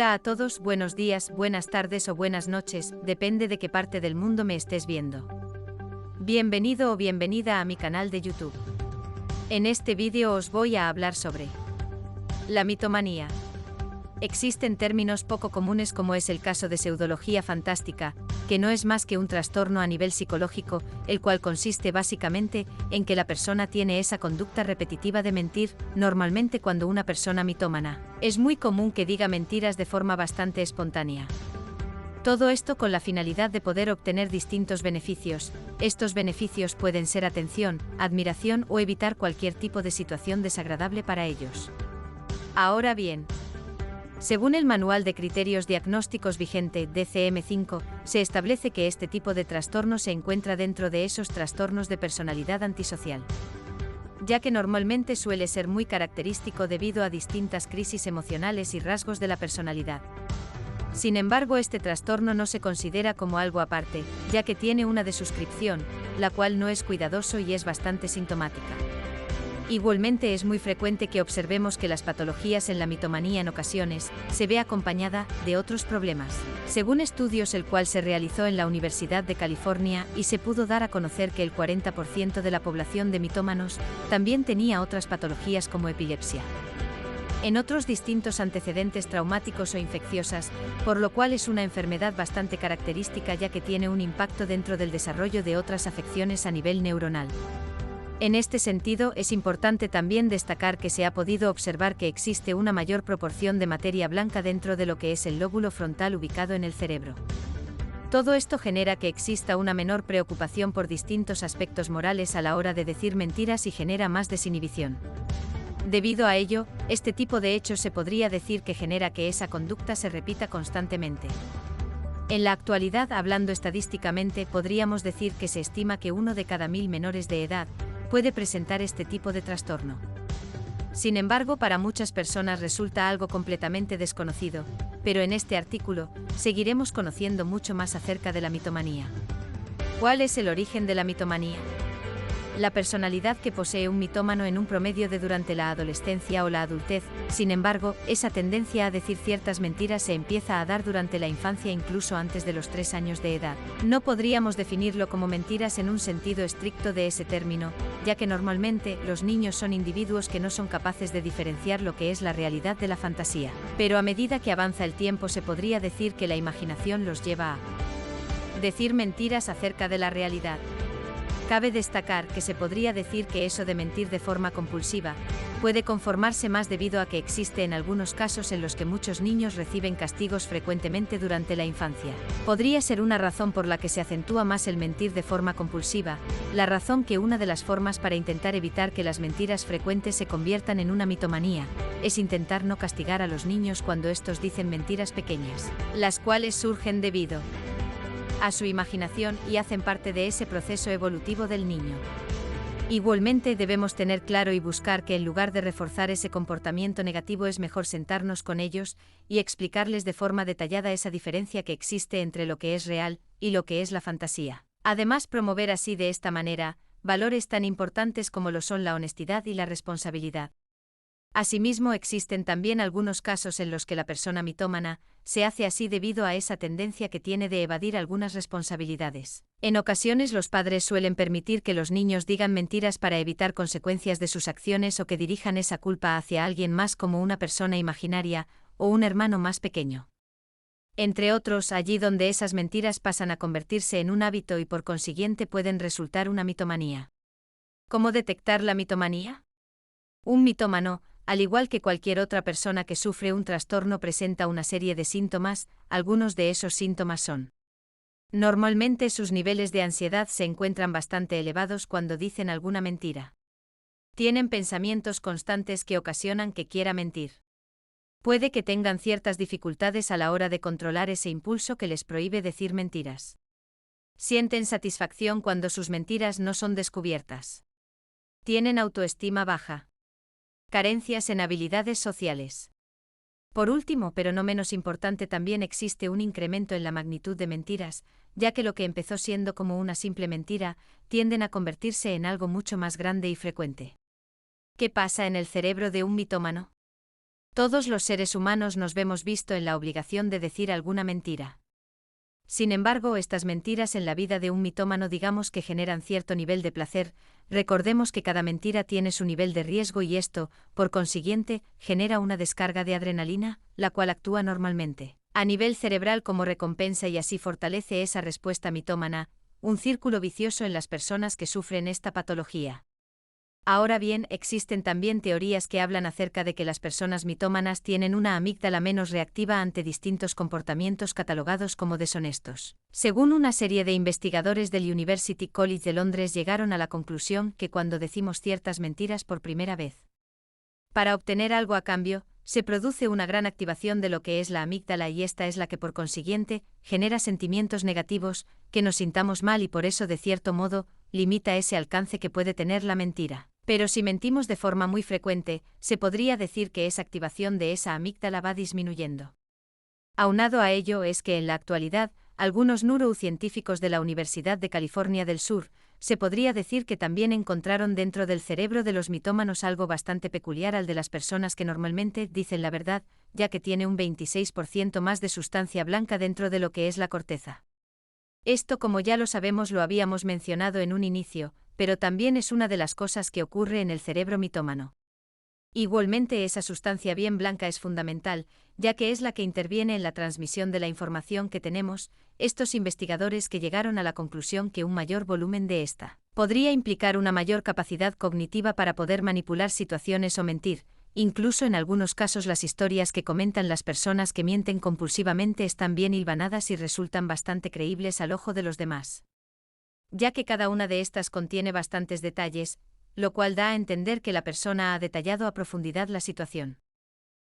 Hola a todos, buenos días, buenas tardes o buenas noches, depende de qué parte del mundo me estés viendo. Bienvenido o bienvenida a mi canal de YouTube. En este vídeo os voy a hablar sobre la mitomanía. Existen términos poco comunes como es el caso de pseudología fantástica, que no es más que un trastorno a nivel psicológico, el cual consiste básicamente en que la persona tiene esa conducta repetitiva de mentir, normalmente cuando una persona mitómana. Es muy común que diga mentiras de forma bastante espontánea. Todo esto con la finalidad de poder obtener distintos beneficios. Estos beneficios pueden ser atención, admiración o evitar cualquier tipo de situación desagradable para ellos. Ahora bien, según el Manual de Criterios Diagnósticos vigente DCM-5, se establece que este tipo de trastorno se encuentra dentro de esos trastornos de personalidad antisocial, ya que normalmente suele ser muy característico debido a distintas crisis emocionales y rasgos de la personalidad. Sin embargo, este trastorno no se considera como algo aparte, ya que tiene una desuscripción, la cual no es cuidadoso y es bastante sintomática. Igualmente es muy frecuente que observemos que las patologías en la mitomanía en ocasiones se ve acompañada de otros problemas. Según estudios el cual se realizó en la Universidad de California y se pudo dar a conocer que el 40% de la población de mitómanos también tenía otras patologías como epilepsia. En otros distintos antecedentes traumáticos o infecciosas, por lo cual es una enfermedad bastante característica ya que tiene un impacto dentro del desarrollo de otras afecciones a nivel neuronal. En este sentido, es importante también destacar que se ha podido observar que existe una mayor proporción de materia blanca dentro de lo que es el lóbulo frontal ubicado en el cerebro. Todo esto genera que exista una menor preocupación por distintos aspectos morales a la hora de decir mentiras y genera más desinhibición. Debido a ello, este tipo de hechos se podría decir que genera que esa conducta se repita constantemente. En la actualidad, hablando estadísticamente, podríamos decir que se estima que 1 de cada 1000 menores de edad puede presentar este tipo de trastorno. Sin embargo, para muchas personas resulta algo completamente desconocido, pero en este artículo seguiremos conociendo mucho más acerca de la mitomanía. ¿Cuál es el origen de la mitomanía? La personalidad que posee un mitómano en un promedio de durante la adolescencia o la adultez, sin embargo, esa tendencia a decir ciertas mentiras se empieza a dar durante la infancia incluso antes de los 3 años de edad. No podríamos definirlo como mentiras en un sentido estricto de ese término, ya que normalmente los niños son individuos que no son capaces de diferenciar lo que es la realidad de la fantasía. Pero a medida que avanza el tiempo se podría decir que la imaginación los lleva a decir mentiras acerca de la realidad. Cabe destacar que se podría decir que eso de mentir de forma compulsiva puede conformarse más debido a que existe en algunos casos en los que muchos niños reciben castigos frecuentemente durante la infancia. Podría ser una razón por la que se acentúa más el mentir de forma compulsiva, la razón que una de las formas para intentar evitar que las mentiras frecuentes se conviertan en una mitomanía es intentar no castigar a los niños cuando estos dicen mentiras pequeñas, las cuales surgen debido a su imaginación y hacen parte de ese proceso evolutivo del niño. Igualmente debemos tener claro y buscar que en lugar de reforzar ese comportamiento negativo es mejor sentarnos con ellos y explicarles de forma detallada esa diferencia que existe entre lo que es real y lo que es la fantasía. Además, promover así de esta manera valores tan importantes como lo son la honestidad y la responsabilidad. Asimismo, existen también algunos casos en los que la persona mitómana se hace así debido a esa tendencia que tiene de evadir algunas responsabilidades. En ocasiones los padres suelen permitir que los niños digan mentiras para evitar consecuencias de sus acciones o que dirijan esa culpa hacia alguien más como una persona imaginaria o un hermano más pequeño. Entre otros, allí donde esas mentiras pasan a convertirse en un hábito y por consiguiente pueden resultar una mitomanía. ¿Cómo detectar la mitomanía? Un mitómano, al igual que cualquier otra persona que sufre un trastorno, presenta una serie de síntomas. Algunos de esos síntomas son: normalmente sus niveles de ansiedad se encuentran bastante elevados cuando dicen alguna mentira. Tienen pensamientos constantes que ocasionan que quiera mentir. Puede que tengan ciertas dificultades a la hora de controlar ese impulso que les prohíbe decir mentiras. Sienten satisfacción cuando sus mentiras no son descubiertas. Tienen autoestima baja. Carencias en habilidades sociales. Por último, pero no menos importante, también existe un incremento en la magnitud de mentiras, ya que lo que empezó siendo como una simple mentira, tienden a convertirse en algo mucho más grande y frecuente. ¿Qué pasa en el cerebro de un mitómano? Todos los seres humanos nos vemos visto en la obligación de decir alguna mentira. Sin embargo, estas mentiras en la vida de un mitómano digamos que generan cierto nivel de placer. Recordemos que cada mentira tiene su nivel de riesgo y esto, por consiguiente, genera una descarga de adrenalina, la cual actúa normalmente a nivel cerebral como recompensa y así fortalece esa respuesta mitómana, un círculo vicioso en las personas que sufren esta patología. Ahora bien, existen también teorías que hablan acerca de que las personas mitómanas tienen una amígdala menos reactiva ante distintos comportamientos catalogados como deshonestos. Según una serie de investigadores del University College de Londres llegaron a la conclusión que cuando decimos ciertas mentiras por primera vez, para obtener algo a cambio, se produce una gran activación de lo que es la amígdala y esta es la que por consiguiente genera sentimientos negativos, que nos sintamos mal y por eso de cierto modo limita ese alcance que puede tener la mentira. Pero si mentimos de forma muy frecuente, se podría decir que esa activación de esa amígdala va disminuyendo. Aunado a ello es que en la actualidad, algunos neurocientíficos de la Universidad de California del Sur, se podría decir que también encontraron dentro del cerebro de los mitómanos algo bastante peculiar al de las personas que normalmente dicen la verdad, ya que tiene un 26% más de sustancia blanca dentro de lo que es la corteza. Esto, como ya lo sabemos, lo habíamos mencionado en un inicio, pero también es una de las cosas que ocurre en el cerebro mitómano. Igualmente, esa sustancia bien blanca es fundamental, ya que es la que interviene en la transmisión de la información que tenemos. Estos investigadores que llegaron a la conclusión que un mayor volumen de esta podría implicar una mayor capacidad cognitiva para poder manipular situaciones o mentir. Incluso en algunos casos las historias que comentan las personas que mienten compulsivamente están bien hilvanadas y resultan bastante creíbles al ojo de los demás, ya que cada una de estas contiene bastantes detalles, lo cual da a entender que la persona ha detallado a profundidad la situación.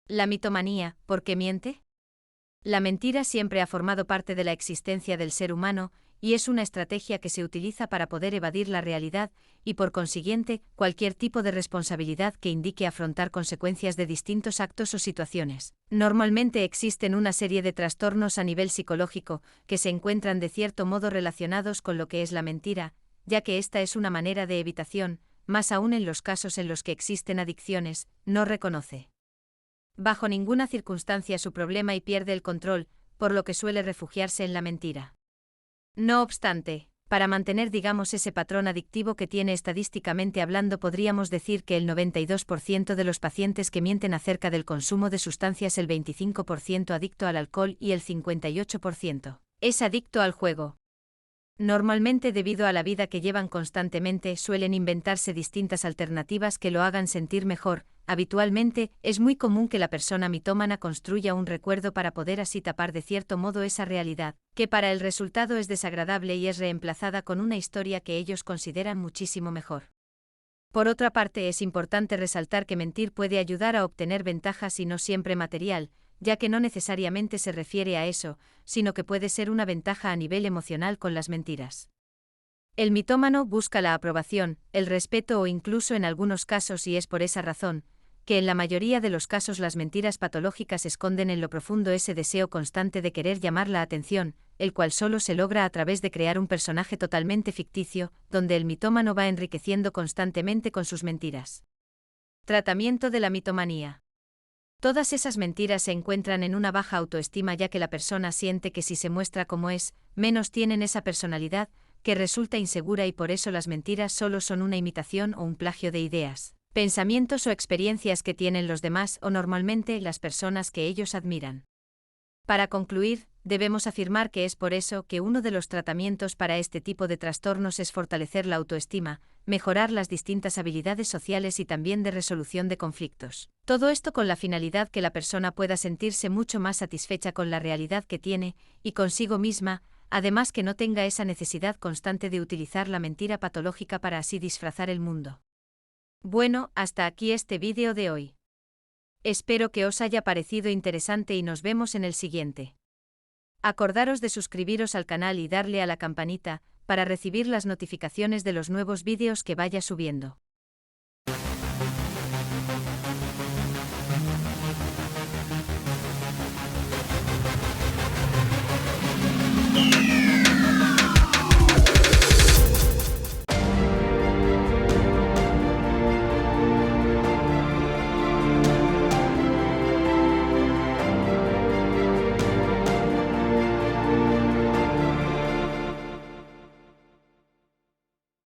La mitomanía, ¿por qué miente? La mentira siempre ha formado parte de la existencia del ser humano, y es una estrategia que se utiliza para poder evadir la realidad, y por consiguiente, cualquier tipo de responsabilidad que indique afrontar consecuencias de distintos actos o situaciones. Normalmente existen una serie de trastornos a nivel psicológico, que se encuentran de cierto modo relacionados con lo que es la mentira, ya que esta es una manera de evitación, más aún en los casos en los que existen adicciones, no reconoce bajo ninguna circunstancia su problema y pierde el control, por lo que suele refugiarse en la mentira. No obstante, para mantener digamos ese patrón adictivo que tiene estadísticamente hablando podríamos decir que el 92% de los pacientes que mienten acerca del consumo de sustancias, el 25% adicto al alcohol y el 58% es adicto al juego. Normalmente debido a la vida que llevan constantemente suelen inventarse distintas alternativas que lo hagan sentir mejor. Habitualmente, es muy común que la persona mitómana construya un recuerdo para poder así tapar de cierto modo esa realidad, que para el resultado es desagradable y es reemplazada con una historia que ellos consideran muchísimo mejor. Por otra parte, es importante resaltar que mentir puede ayudar a obtener ventajas y no siempre material, ya que no necesariamente se refiere a eso, sino que puede ser una ventaja a nivel emocional con las mentiras. El mitómano busca la aprobación, el respeto o incluso en algunos casos, y es por esa razón que en la mayoría de los casos las mentiras patológicas esconden en lo profundo ese deseo constante de querer llamar la atención, el cual solo se logra a través de crear un personaje totalmente ficticio, donde el mitómano va enriqueciendo constantemente con sus mentiras. Tratamiento de la mitomanía. Todas esas mentiras se encuentran en una baja autoestima, ya que la persona siente que si se muestra como es, menos tienen esa personalidad, que resulta insegura y por eso las mentiras solo son una imitación o un plagio de ideas, pensamientos o experiencias que tienen los demás o normalmente las personas que ellos admiran. Para concluir, debemos afirmar que es por eso que uno de los tratamientos para este tipo de trastornos es fortalecer la autoestima, mejorar las distintas habilidades sociales y también de resolución de conflictos. Todo esto con la finalidad que la persona pueda sentirse mucho más satisfecha con la realidad que tiene y consigo misma, además que no tenga esa necesidad constante de utilizar la mentira patológica para así disfrazar el mundo. Bueno, hasta aquí este vídeo de hoy. Espero que os haya parecido interesante y nos vemos en el siguiente. Acordaros de suscribiros al canal y darle a la campanita, para recibir las notificaciones de los nuevos vídeos que vaya subiendo.